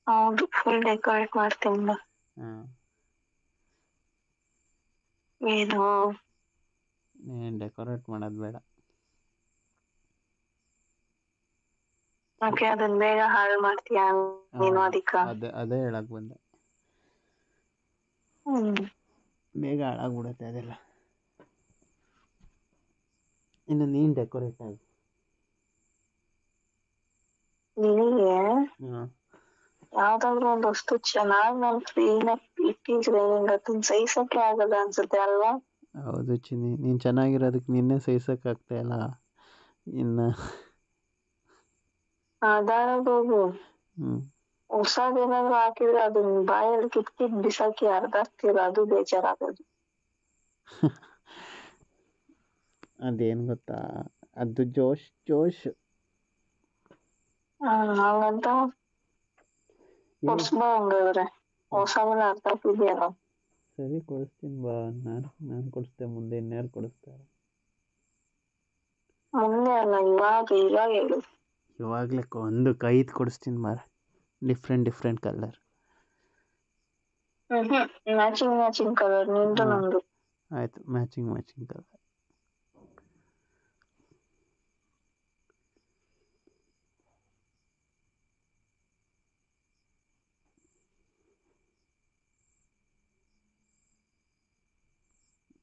ಹೌದು, full decorate ಮಾಡ್ತೀನಿ ಬಾ. ಹಾಂ, ಏನು ನೀನು ಡೆಕೋರೇಟ್ ಮಾಡೋದು ಬೇಡ. ಓಕೆ, ಅದನ್ನ ಬೇಗ ಹಾಳು ಮಾಡ್ತೀಯಾ ನೀನು ಅದಕ್ಕ. ಅದೇ ಹೇಳಕ್ಕೆ ಬಂದೆ, ಬೇಗ ಹಾಳಾಗ್ಬಿಡುತ್ತೆ ಅದೆಲ್ಲ. ಇನ್ನು ನೀನು ಡೆಕೋರೇಟ್ ಆಗಿ. ನಿನಗೆ ಹಾಂ, ಯಾವ್ದಾದ್ರು ಒಂದು ವಸ್ತು ಚೆನ್ನಾಗಿ ನಾನು ಕ್ಲೀನಾಗಿ ಇಟ್ಟಿದ್ರೆ ನಿಂಗೆ ಅದನ್ನ ಸಹಿಸಕ್ಕೆ ಆಗಲ್ಲ ಅನ್ಸುತ್ತೆ ಅಲ್ವಾ? ಹೌದು ಚಿನ್ನಿ, ನೀನು ಚೆನ್ನಾಗಿರೋದಕ್ಕೆ ನಿನ್ನೆ ಸಹಿಸೋಕ್ಕಾಗ್ತಾ ಇಲ್ಲ. ಇನ್ನು ಅದಾಗೋಗು. ಹ್ಞೂ ಹೊಸದೇನಾದ್ರು ಹಾಕಿದ್ರೆ ಅದನ್ನ ಬಾಯಲ್ಲಿ ಕಿತ್ಕಿತ್ ಬಿಸಾಕಿ ಹರ್ದಾಕ್ತಿರ, ಅದು ಬೇಜಾರಾಗೋದು. ಅದೇನು ಗೊತ್ತಾ, ಅದು ಜೋಶ್. ಹಂಗಂತ ಕೊಡ್ಸ್ಬಾ ಹಂಗಾದ್ರೆ. ಹೊಸವೆಲ್ಲ ಹರ್ದಾಕಿದ್ಯಲ್ಲ. ಸರಿ, ಕೊಡಿಸ್ತೀನಿ ಬಾ. ನಾನು ಕೊಡಿಸ್ದೆ, ಮುಂದೆ ಇನ್ಯಾರು ಕೊಡಿಸ್ತಾರೆ? ಮುಂದೆ ಅಲ್ಲ, ಇವಾಗ ಹೇಳು. ಇವಾಗಲೇ ಒಂದು 5 ಕೊಡಿಸ್ತೀನಿ ಮಾರ, ಡಿಫ್ರೆಂಟ್ ಕಲರ್. ಮ್ಯಾಚಿಂಗ್ ಕಲರ್ ನಿಂದು ನಂದು. ಆಯಿತು, ಮ್ಯಾಚಿಂಗ್ ಕಲರ್.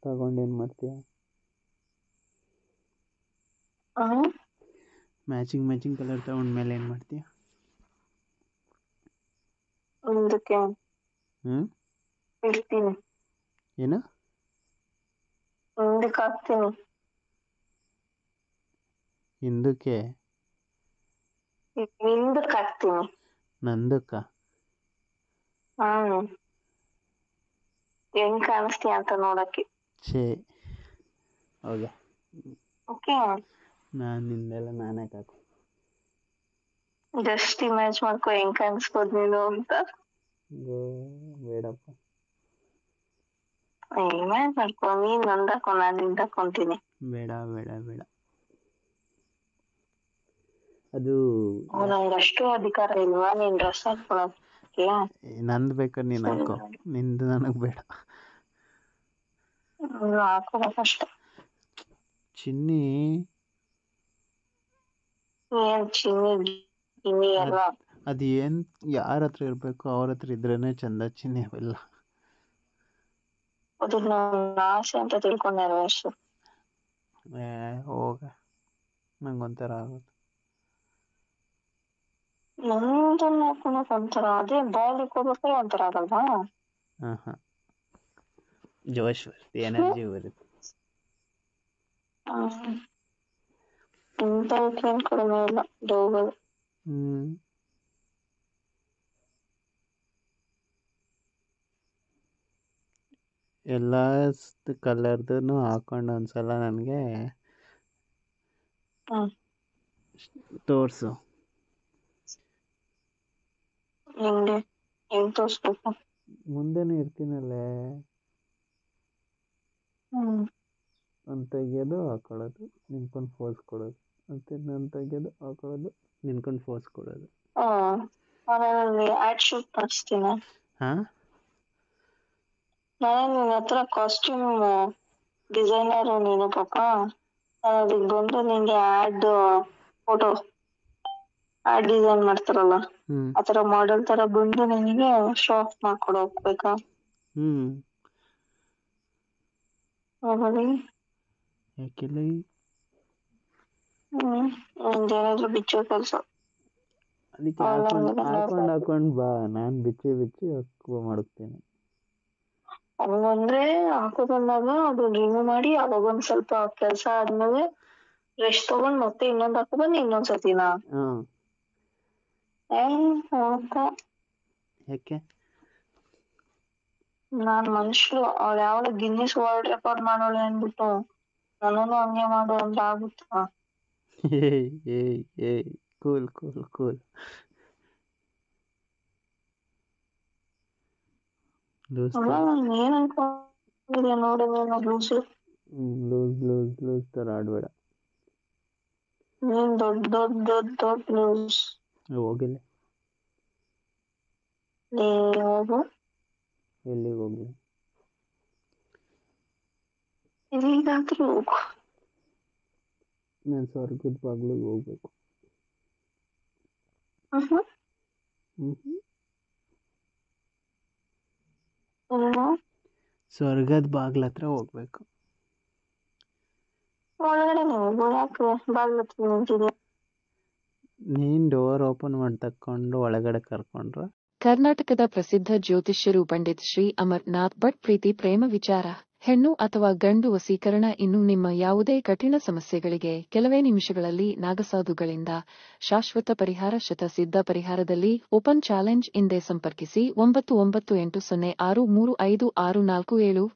ತಗೊಂಡೇನು ಮಾಡ್ತೀಯ? ಮ್ಯಾಚಿಂಗ್ ಕಲರ್ ತಗೊಂಡ್ಮೇಲೆ ಏನು ಮಾಡ್ತೀಯ? ಮುಂದಕ್ಕೆ ಇಡ್ತೀನಿ. ಏನು? ಮುಂದಕ್ಕೆ ಹಾಕ್ತೀನಿ. ಹಿಂದಕ್ಕೆ? ಹಿಂದಕ್ಕೆ ಹಾಕ್ತೀನಿ. ನಂದಕ್ಕ? ಹೆಂಗ್ ಕಾಣಿಸ್ತೀಯ ಅಂತ ನೋಡಕ್ಕೆ. ಹೌದಾ? ಓಕೆ, ನಾನು ನಿಂದೆಲ್ಲ ನಾನೇ ಕಾಕು. ಜಸ್ಟ್ ಇಮ್ಯಾಜ್ ಮಾಡ್ಕೊ ಹೆಂಗ್ ಕಾಣಿಸ್ಬೋದು ನೀನು ಅಂತ. ಬೇಡಪ್ಪ. ಇಮ್ಯಾಜ್ ಮಾಡ್ಕೊ, ನೀನ್ ನಂದಾಕೊ, ನಾನು ನಿಂದಾಕೊಂತೀನಿ. ಬೇಡ. ಅದು ನಂಗಷ್ಟು ಅಧಿಕಾರ ಇಲ್ವಾ ನೀನ್ ಡ್ರೆಸ್ ಹಾಕೊಳಕ್ಕೆ? ನಂದು ಬೇಕಾದ್ರೆ ನೀನು ಹಾಕೋ, ನಿಂದು ನನಗೆ ಬೇಡ. ಹಾಕೋಬೇಕಷ್ಟೆ. ಚಿನ್ನಿ, ಏನ್ ಚಿನ್ನಿ ಅಲ್ಲ. ಅದು ಏನು ಯಾರ ಹತ್ರ ಇರಬೇಕು ಅವ್ರ ಹತ್ರ ಇದ್ರೇನೆ ಚಂದ ಚಿನ್ನಿ. ಅವೆಲ್ಲ ಅದು ನನ್ನ ಆಸೆ ಅಂತ ತಿಳ್ಕೊಂಡು ನೆರವೇರ್ಸು. ಹೋಗ, ನಂಗೊಂಥರ ಆಗುತ್ತೆ. ನಂದನ್ನ ಹಾಕೊಳಕ್ ಒಂಥರ, ಅದೇ ಬಾಲ್ ಇಕ್ಕೋಬೇಕಾದ್ರೆ ಒಂಥರ ಆಗಲ್ವಾ? ಜೋಶ್ ಬರುತ್ತೆ, ಎನರ್ಜಿ ಬರುತ್ತೆ. ಇಂಥವಕ್ಕೇನು ಕಡಿಮೆ ಇಲ್ಲ ಡೌಗಳು. ಎಲ್ಲ ಕಲರ್ದು ಹಾಕೊಂಡು ಒಂದ್ಸಲ ನನಗೆ ತೋರಿಸು. ಹೆಂಗ್ ತೋರಿಸ್ಬೇಕು? ಮುಂದೆನೇ ಇರ್ತೀನಲ್ಲೇ. ನಾನು ತೆಗಿಯೋದು ಹಾಕೊಳ್ಳೋದು, ನಿನ್ಕೊಂಡು ಫೋಸ್ ಕೊಡೋದು, ಮತ್ತೆ ನಾನು ತೆಗಿಯೋದು ಹಾಕೊಳ್ಳೋದು, ನಿನ್ಕೊಂಡು ಫೋಸ್ ಕೊಡೋದು. ನಾನು ಆಡ್ ಶೂಟ್ ಮಾಡಿಸ್ತೀನಿ. ನಾನು ನಿನ್ನ ಹತ್ರ ಕಾಸ್ಟ್ಯೂಮ್ ಡಿಸೈನರ್ ನೀನು ಪಾಪ. ಅದಕ್ಕೆ ಬಂದು ನಿಂಗೆ ಫೋಟೋ ಆಡ್ ಡಿಸೈನ್ ಮಾಡ್ತಾರಲ್ಲ, ಆತರ ಮಾಡೆಲ್ ತರ ಬಂದು ನಿನಗೆ ಶೋ ಆಫ್ ಮಾಡ್ಕೊಡ ಹೋಗ್ಬೇಕಾ? ಯಾಕಿಲ್ಲ? ನಿಂದೇನಾದ್ರು ಬಿಚ್ಚೋ ಕೆಲಸ. ಅದಕ್ಕೆ ಹಾಕೊಂಡು ಬಾ, ನಾನು ಬಿಚ್ಚಿ ಮಾಡುತ್ತೇನೆ. ಹಂಗಂದ್ರೆ ಹಾಕೋಬಂದಾಗ ಅದು ರಿಮೂವ್ ಮಾಡಿ ಅವಾಗ ಒಂದ್ ಸ್ವಲ್ಪ ಕೆಲಸ ಆದ್ಮೇಲೆ ರೆಸ್ಟ್ ತಗೊಂಡ್ ಮತ್ತೆ ಇನ್ನೊಂದ್ ಹಾಕೋಬಂದು ಇನ್ನೊಂದ್ಸತಿನಾ? ಯಾಕೆ? ನಾನ್ ಮನುಷ್ಯರು ಅವ್ಳು ಯಾವಳು ಗಿನ್ನಿಸ್ ವರ್ಲ್ಡ್ ರೆಕಾರ್ಡ್ ಮಾಡೋಳೆ ಅಂದ್ಬಿಟ್ಟು ನನ್ನನ್ನು ಹಂಗೆ ಮಾಡು ಅಂದ್ರೆ ಆಗುತ್ತಾ? ಕೂಲ್. ಏನ್ ಅನ್ಕೊಂಡಿದ್ಯಾ ನೋಡಿ ನೀನು? ಲೂಸ್ ತರ ಆಡ್ಬೇಡ. ನೀನ್ ದೊಡ್ಡ ಲೂಸ್. ಹೋಗಿಲ್ಲ. ನೀ ಹೋಗು, ಎಲ್ಲಿಗೆ ಹೋಗ್ಲಿ? ಎಲ್ಲಿಗಾದ್ರೂ ಹೋಗು. ನಾನು ಸ್ವರ್ಗದ ಬಾಗ್ಲಿಗೆ ಹೋಗ್ಬೇಕು. ಹ್ಮ್ ಏನು? ಸ್ವರ್ಗದ ಬಾಗ್ಲ ಹತ್ರ ಹೋಗ್ಬೇಕು. ಒಳಗಡೆ ಹೋಗು, ಯಾಕೆ ಬಾಗ್ಲ ಹತ್ರ ನಿಂತಿದ್ಯಾ? ನೀನ್ ಡೋರ್ ಓಪನ್ ಮಾಡಿ ತಕ್ಕೊಂಡು ಒಳಗಡೆ ಕರ್ಕೊಂಡ್ರ? ಕರ್ನಾಟಕದ ಪ್ರಸಿದ್ಧ ಜ್ಯೋತಿಷ್ಯರು ಪಂಡಿತ್ ಶ್ರೀ ಅಮರ್ನಾಥ್ ಭಟ್ ಪ್ರೀತಿ ಪ್ರೇಮ ವಿಚಾರ, ಹೆಣ್ಣು ಅಥವಾ ಗಂಡು ವಸೀಕರಣ ಇನ್ನು ನಿಮ್ಮ ಯಾವುದೇ ಕಠಿಣ ಸಮಸ್ಯೆಗಳಿಗೆ ಕೆಲವೇ ನಿಮಿಷಗಳಲ್ಲಿ ನಾಗಸಾಧುಗಳಿಂದ ಶಾಶ್ವತ ಪರಿಹಾರ. ಶತಸಿದ್ಧ ಪರಿಹಾರದಲ್ಲಿ ಓಪನ್ ಚಾಲೆಂಜ್. ಹಿಂದೆ ಸಂಪರ್ಕಿಸಿ 9980635647.